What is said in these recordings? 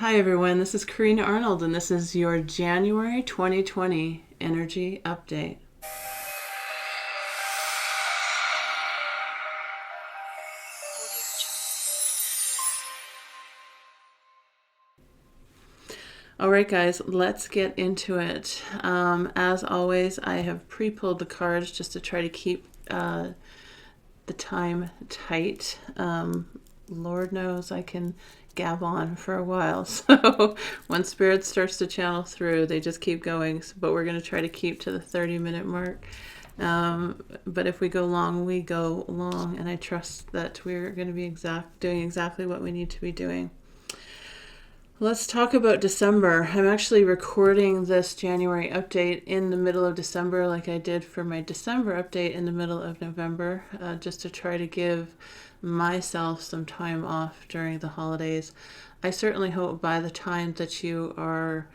Hi everyone, this is Corinna Arnold and this is your January 2020 energy update. Alright guys, let's get into it. As always, I have pre-pulled the cards just to try to keep the time tight. Lord knows I can gab on for a while, so when spirit starts to channel through, they just keep going, but we're going to try to keep to the 30-minute mark. But if we go long, we go long, and I trust that we're going to be doing exactly what we need to be doing. Let's talk about December. I'm actually recording this January update in the middle of December, like I did for my December update in the middle of November, just to try to give myself some time off during the holidays. I certainly hope by the time that you are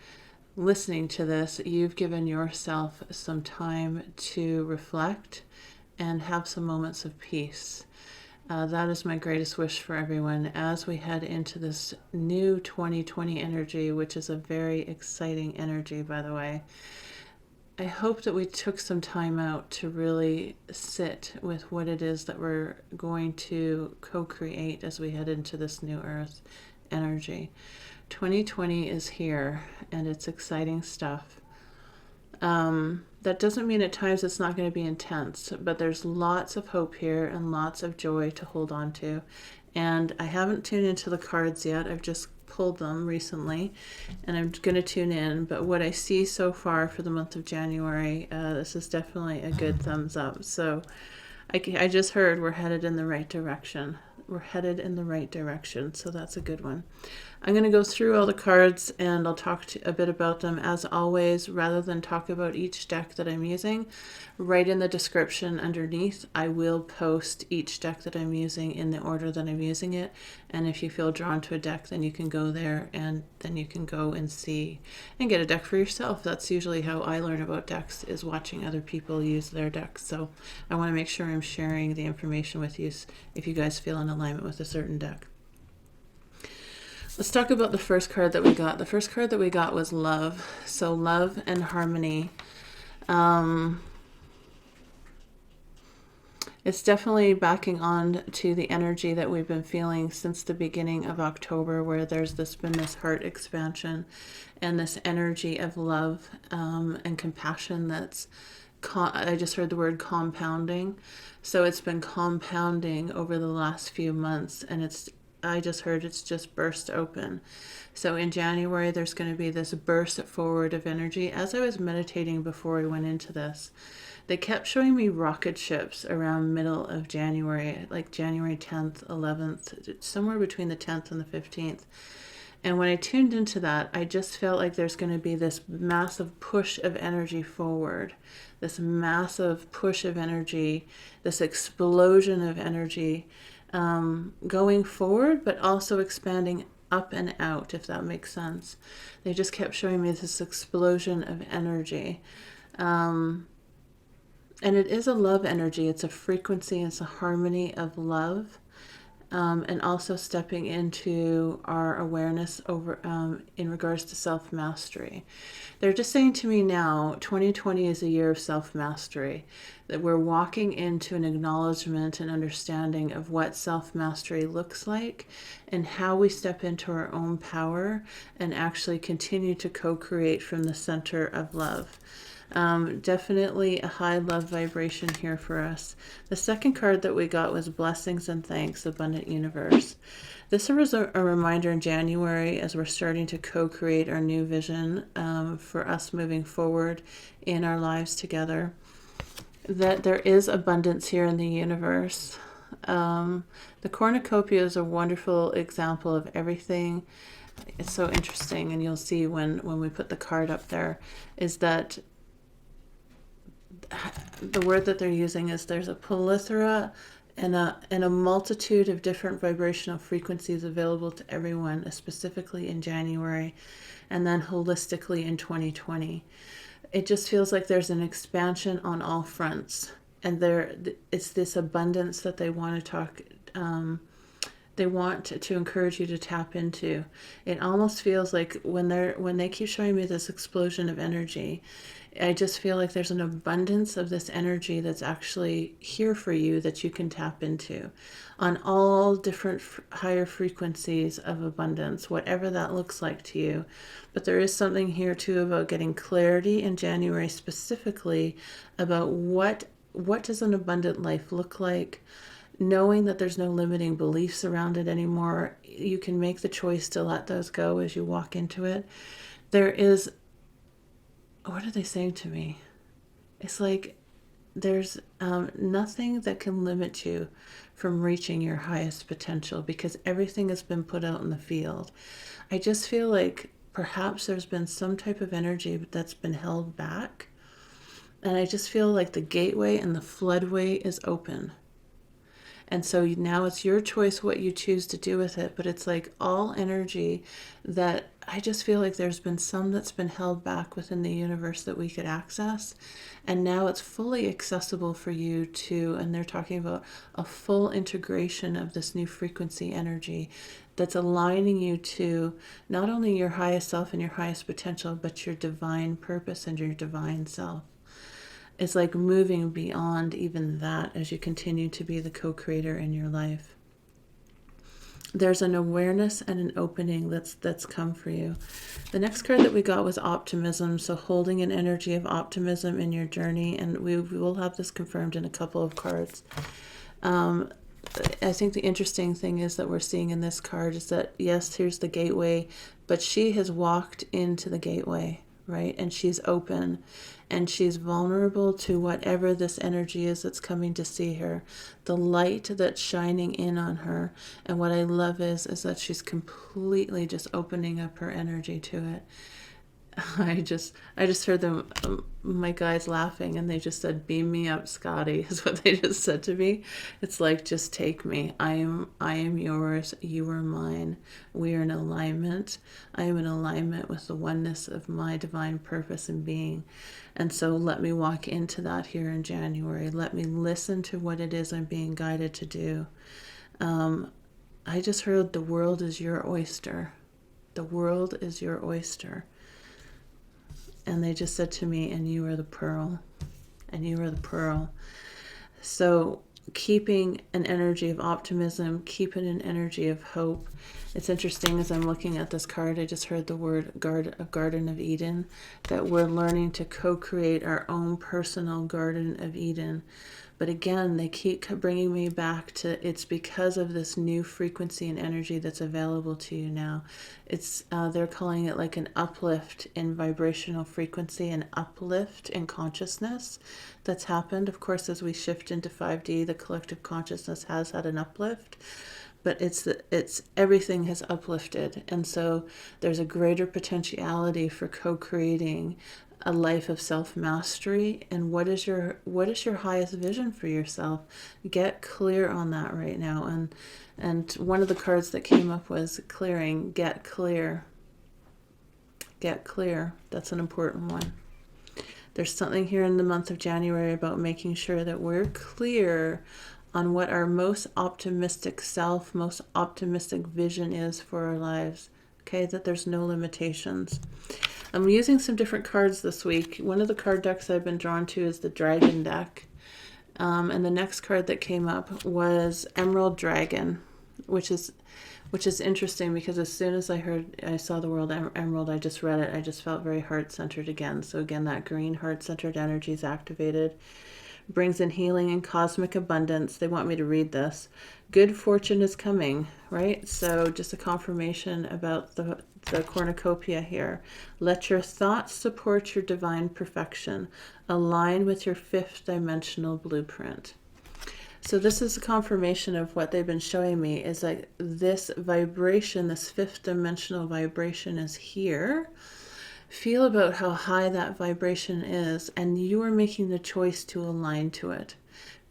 listening to this, you've given yourself some time to reflect and have some moments of peace. That is my greatest wish for everyone as we head into this new 2020 energy, which is a very exciting energy, by the way. I hope that we took some time out to really sit with what it is that we're going to co-create as we head into this new earth energy. 2020 is here and it's exciting stuff. That doesn't mean at times it's not going to be intense, but there's lots of hope here and lots of joy to hold on to. And I haven't tuned into the cards yet. I've just pulled them recently and I'm going to tune in. But what I see so far for the month of January, this is definitely a good thumbs up. So I just heard we're headed in the right direction. We're headed in the right direction, so that's a good one. I'm going to go through all the cards and I'll talk a bit about them. As always, rather than talk about each deck that I'm using, right in the description underneath, I will post each deck that I'm using in the order that I'm using it. And if you feel drawn to a deck, then you can go there and then you can go and see and get a deck for yourself. That's usually how I learn about decks, is watching other people use their decks. So I want to make sure I'm sharing the information with you if you guys feel in alignment with a certain deck. Let's talk about the first card that we got. The first card that we got was love. So love and harmony. It's definitely backing on to the energy that we've been feeling since the beginning of October, where there's been this heart expansion and this energy of love and compassion that's I just heard the word compounding. So it's been compounding over the last few months, and I just heard it's just burst open. So in January, there's going to be this burst forward of energy. As I was meditating before I went into this, they kept showing me rocket ships around middle of January, like January 10th, 11th, somewhere between the 10th and the 15th. And when I tuned into that, I just felt like there's going to be this massive push of energy forward, this massive push of energy, this explosion of energy going forward, but also expanding up and out, if that makes sense. They just kept showing me this explosion of energy. And it is a love energy. It's a frequency. It's a harmony of love. And also stepping into our awareness over in regards to self-mastery. They're just saying to me now, 2020 is a year of self-mastery, that we're walking into an acknowledgement and understanding of what self-mastery looks like and how we step into our own power and actually continue to co-create from the center of love. Definitely a high love vibration here for us. The second card that we got was Blessings and Thanks, Abundant Universe. This was a reminder in January as we're starting to co-create our new vision for us moving forward in our lives together, that there is abundance here in the universe. The cornucopia is a wonderful example of everything. It's so interesting, and you'll see when we put the card up there, is that the word that they're using is there's a plethora and a multitude of different vibrational frequencies available to everyone, specifically in January, and then holistically in 2020. It just feels like there's an expansion on all fronts, and it's this abundance that they want to talk they want to encourage you to tap into. It almost feels like when they keep showing me this explosion of energy, I just feel like there's an abundance of this energy that's actually here for you that you can tap into on all different higher frequencies of abundance, whatever that looks like to you. But there is something here too about getting clarity in January, specifically about what does an abundant life look like, knowing that there's no limiting beliefs around it anymore. You can make the choice to let those go as you walk into it. There is, what are they saying to me? It's like there's nothing that can limit you from reaching your highest potential, because everything has been put out in the field. I just feel like perhaps there's been some type of energy that's been held back. And I just feel like the gateway and the floodway is open. And so now it's your choice what you choose to do with it. But it's like all energy that I just feel like there's been some that's been held back within the universe that we could access. And now it's fully accessible for you to, and they're talking about a full integration of this new frequency energy that's aligning you to not only your highest self and your highest potential, but your divine purpose and your divine self. It's like moving beyond even that as you continue to be the co-creator in your life. There's an awareness and an opening that's come for you. The next card that we got was Optimism, so holding an energy of optimism in your journey, and we will have this confirmed in a couple of cards. I think the interesting thing is that we're seeing in this card is that, yes, here's the gateway, but she has walked into the gateway, right? And she's open and she's vulnerable to whatever this energy is that's coming to see her, the light that's shining in on her. And what I love is that she's completely just opening up her energy to it. I just heard them, my guys laughing, and they just said, "Beam me up, Scotty," is what they just said to me. It's like, just take me. I am yours. You are mine. We are in alignment. I am in alignment with the oneness of my divine purpose and being. And so let me walk into that here in January. Let me listen to what it is I'm being guided to do. I just heard the world is your oyster. The world is your oyster. And they just said to me, and you are the pearl. And you are the pearl. So keeping an energy of optimism, keeping an energy of hope. It's interesting, as I'm looking at this card, I just heard the word Garden of Eden, that we're learning to co-create our own personal Garden of Eden. But again, they keep bringing me back to, it's because of this new frequency and energy that's available to you now. It's they're calling it like an uplift in vibrational frequency, an uplift in consciousness that's happened. Of course, as we shift into 5D, the collective consciousness has had an uplift. But it's everything has uplifted, and so there's a greater potentiality for co-creating a life of self-mastery. And what is your highest vision for yourself? Get clear on that right now. And one of the cards that came up was clearing. Get clear. Get clear. That's an important one. There's something here in the month of January about making sure that we're clear on what our most optimistic self, most optimistic vision is for our lives. Okay, that there's no limitations. I'm using some different cards this week. One of the card decks I've been drawn to is the Dragon deck. And the next card that came up was Emerald Dragon, which is interesting because as soon as I saw the word emerald, I just read it. I just felt very heart-centered again. So again, that green heart-centered energy is activated. Brings in healing and cosmic abundance. They want me to read this. Good fortune is coming, right? So just a confirmation about the cornucopia here. Let your thoughts support your divine perfection. Align with your fifth dimensional blueprint. So this is a confirmation of what they've been showing me, is like this vibration, this fifth dimensional vibration is here. Feel about how high that vibration is, and you are making the choice to align to it,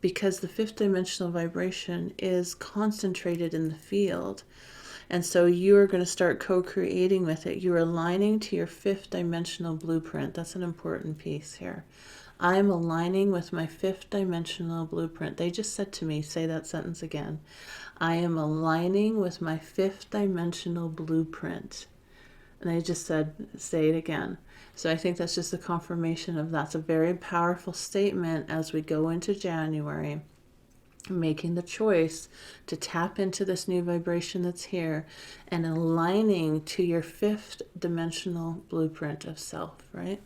because the fifth dimensional vibration is concentrated in the field. And so you are going to start co-creating with it. You're aligning to your fifth dimensional blueprint. That's an important piece here. I'm aligning with my fifth dimensional blueprint. They just said to me, say that sentence again. I am aligning with my fifth dimensional blueprint. And I just said, say it again. So I think that's just a confirmation of that's a very powerful statement as we go into January, making the choice to tap into this new vibration that's here and aligning to your fifth dimensional blueprint of self, right?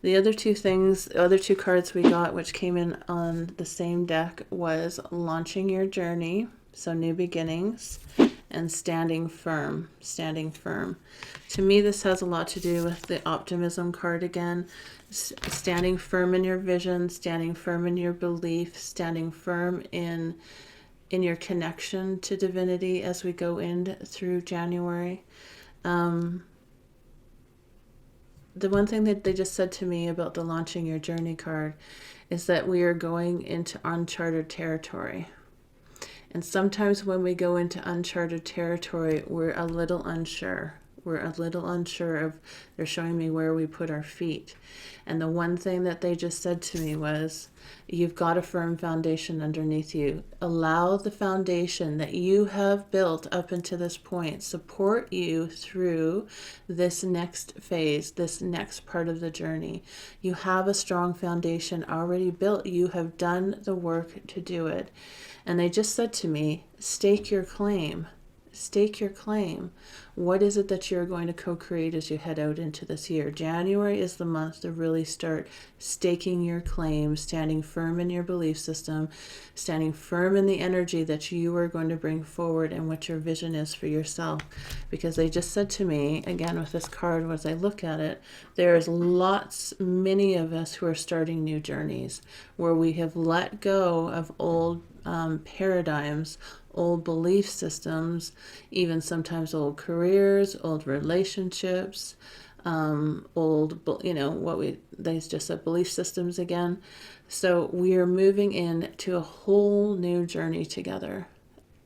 The other two cards we got, which came in on the same deck, was launching your journey, so new beginnings, and standing firm, standing firm. To me, this has a lot to do with the optimism card again, standing firm in your vision, standing firm in your belief, standing firm in your connection to divinity as we go in through January. The one thing that they just said to me about the launching your journey card is that we are going into uncharted territory. And sometimes when we go into uncharted territory, we're a little unsure. We're a little unsure of, they're showing me where we put our feet. And the one thing that they just said to me was, you've got a firm foundation underneath you. Allow the foundation that you have built up until this point support you through this next phase, this next part of the journey. You have a strong foundation already built. You have done the work to do it. And they just said to me, stake your claim. Stake your claim. What is it that you're going to co-create as you head out into this year? January is the month to really start staking your claim, standing firm in your belief system, standing firm in the energy that you are going to bring forward and what your vision is for yourself. Because they just said to me, again with this card, as I look at it, there's many of us who are starting new journeys where we have let go of old paradigms, old belief systems, even sometimes old careers, old relationships, they just said belief systems again. So we are moving into a whole new journey together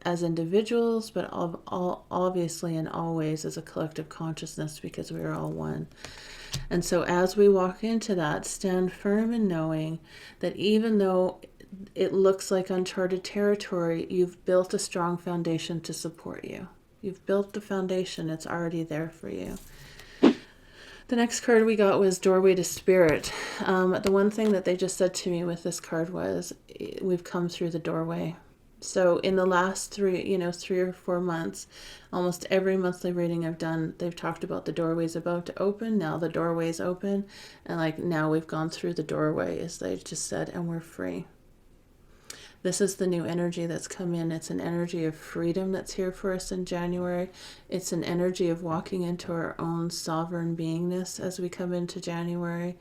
as individuals, but obviously and always as a collective consciousness, because we are all one. And so as we walk into that, stand firm in knowing that even though it looks like uncharted territory, you've built a strong foundation to support you. You've built the foundation. It's already there for you. The next card we got was Doorway to Spirit. The one thing that they just said to me with this card was, we've come through the doorway. So in the last 3 or 4 months, almost every monthly reading I've done, they've talked about the doorway's about to open. Now the doorway's open. And now we've gone through the doorway, as they just said, and we're free. This is the new energy that's come in. It's an energy of freedom that's here for us in January. It's an energy of walking into our own sovereign beingness as we come into January.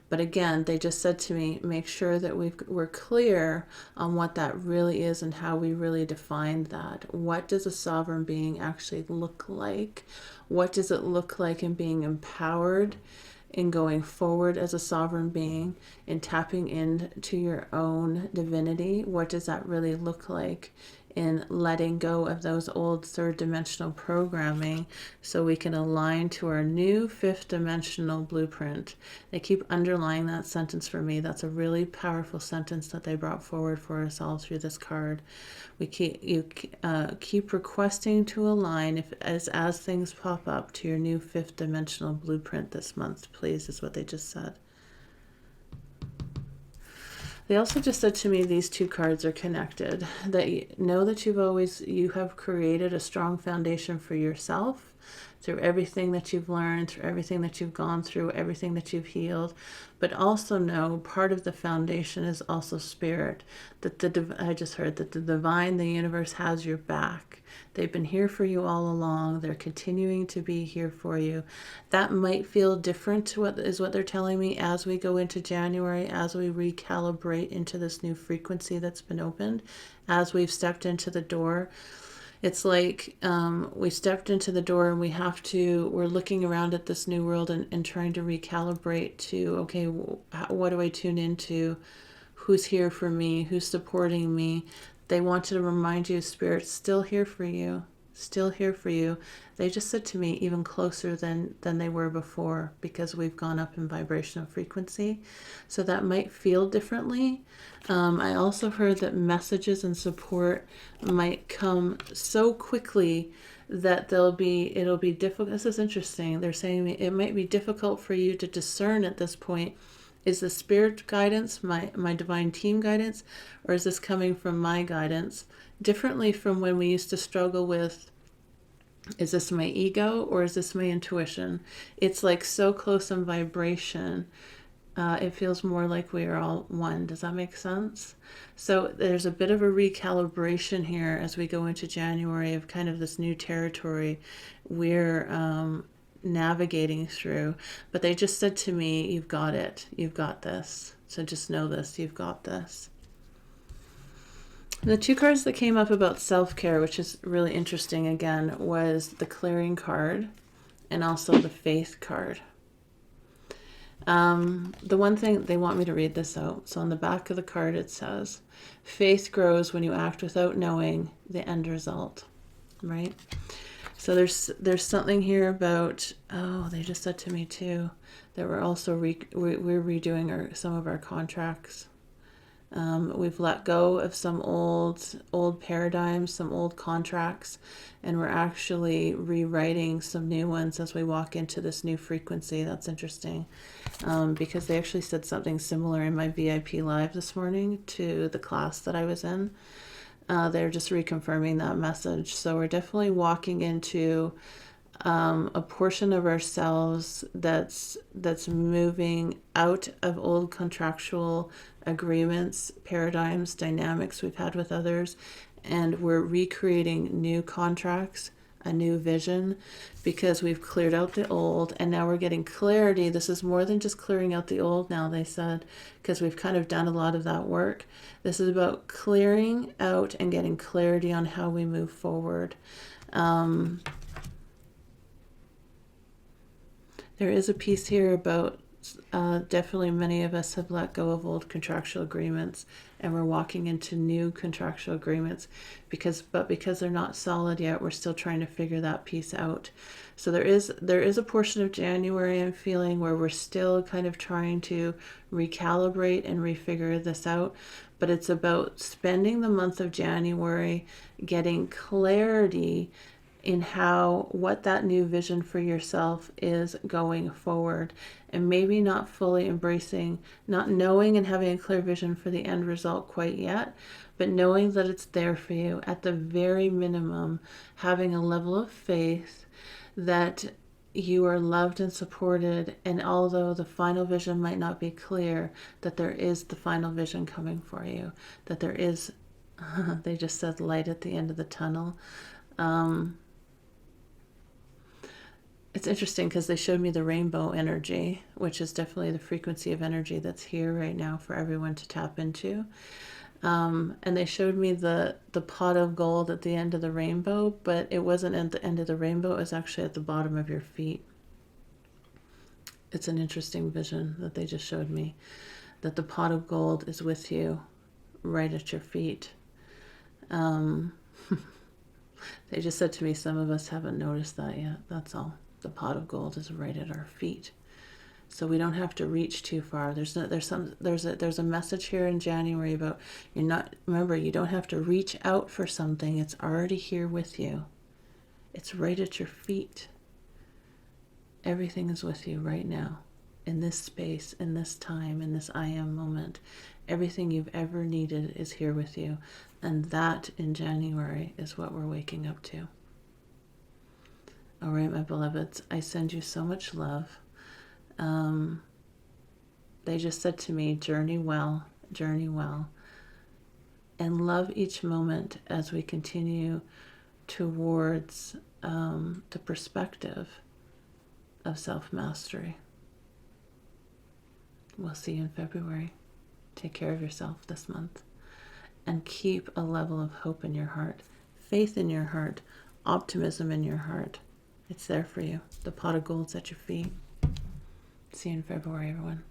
But again, they just said to me, make sure that we're clear on what that really is and how we really define that. What does a sovereign being actually look like? What does it look like in being empowered, in going forward as a sovereign being, in tapping into your own divinity? What does that really look like in letting go of those old third dimensional programming so we can align to our new fifth dimensional blueprint? They keep underlining that sentence for me. That's a really powerful sentence that they brought forward for us all through this card. Keep requesting to align as things pop up to your new fifth dimensional blueprint this month, please, is what they just said. They also just said to me these two cards are connected, that you know that you have created a strong foundation for yourself through everything that you've learned, through everything that you've gone through, everything that you've healed. But also know part of the foundation is also spirit, that I just heard that the divine, the universe has your back. They've been here for you all along. They're continuing to be here for you. That might feel different to what they're telling me as we go into January, as we recalibrate into this new frequency that's been opened, as we've stepped into the door. It's like we stepped into the door and we're looking around at this new world and trying to recalibrate to, okay, what do I tune into? Who's here for me? Who's supporting me? They want to remind you, Spirit's still here for you. still here for you. They just said to me even closer than they were before, because we've gone up in vibrational frequency. So that might feel differently. I also heard that messages and support might come so quickly that it'll be difficult. This is interesting. They're saying it might be difficult for you to discern at this point. Is the spirit guidance, my divine team guidance, or is this coming from my guidance? Differently from when we used to struggle with, is this my ego or is this my intuition? It's like so close in vibration. It feels more like we are all one. Does that make sense? So there's a bit of a recalibration here as we go into January of kind of this new territory we're navigating through. But they just said to me, you've got it. You've got this. So just know this. You've got this. The two cards that came up about self-care, which is really interesting again, was the clearing card and also the faith card. The one thing, they want me to read this out. So on the back of the card it says, faith grows when you act without knowing the end result, right? So there's something here about, they just said to me too, that we're also we're redoing some of our contracts. We've let go of some old paradigms, some old contracts, and we're actually rewriting some new ones as we walk into this new frequency. That's interesting, because they actually said something similar in my VIP live this morning to the class that I was in. They're just reconfirming that message. So we're definitely walking into a portion of ourselves that's moving out of old contractual agreements, paradigms, dynamics we've had with others, and we're recreating new contracts, a new vision, because we've cleared out the old and now we're getting clarity. This is more than just clearing out the old now, they said, because we've kind of done a lot of that work. This is about clearing out and getting clarity on how we move forward. There is a piece here about definitely many of us have let go of old contractual agreements and we're walking into new contractual agreements because they're not solid yet, we're still trying to figure that piece out. So there is a portion of January I'm feeling where we're still kind of trying to recalibrate and refigure this out, but it's about spending the month of January getting clarity in what that new vision for yourself is going forward, and maybe not fully embracing, not knowing and having a clear vision for the end result quite yet, but knowing that it's there for you. At the very minimum, having a level of faith that you are loved and supported, and although the final vision might not be clear, that there is the final vision coming for you, that there is, they just said light at the end of the tunnel. It's interesting because they showed me the rainbow energy, which is definitely the frequency of energy that's here right now for everyone to tap into. And they showed me the pot of gold at the end of the rainbow, but it wasn't at the end of the rainbow, it was actually at the bottom of your feet. It's an interesting vision that they just showed me, that the pot of gold is with you right at your feet. They just said to me, some of us haven't noticed that yet, that's all. The pot of gold is right at our feet, so we don't have to reach too far. There's a message here in January about you don't have to reach out for something. It's already here with you. It's right at your feet. Everything is with you right now, in this space, in this time, in this I am moment. Everything you've ever needed is here with you, and that in January is what we're waking up to. All right, my beloveds, I send you so much love. They just said to me, journey well, and love each moment as we continue towards the perspective of self-mastery. We'll see you in February. Take care of yourself this month, and keep a level of hope in your heart, faith in your heart, optimism in your heart. It's there for you. The pot of gold's at your feet. See you in February, everyone.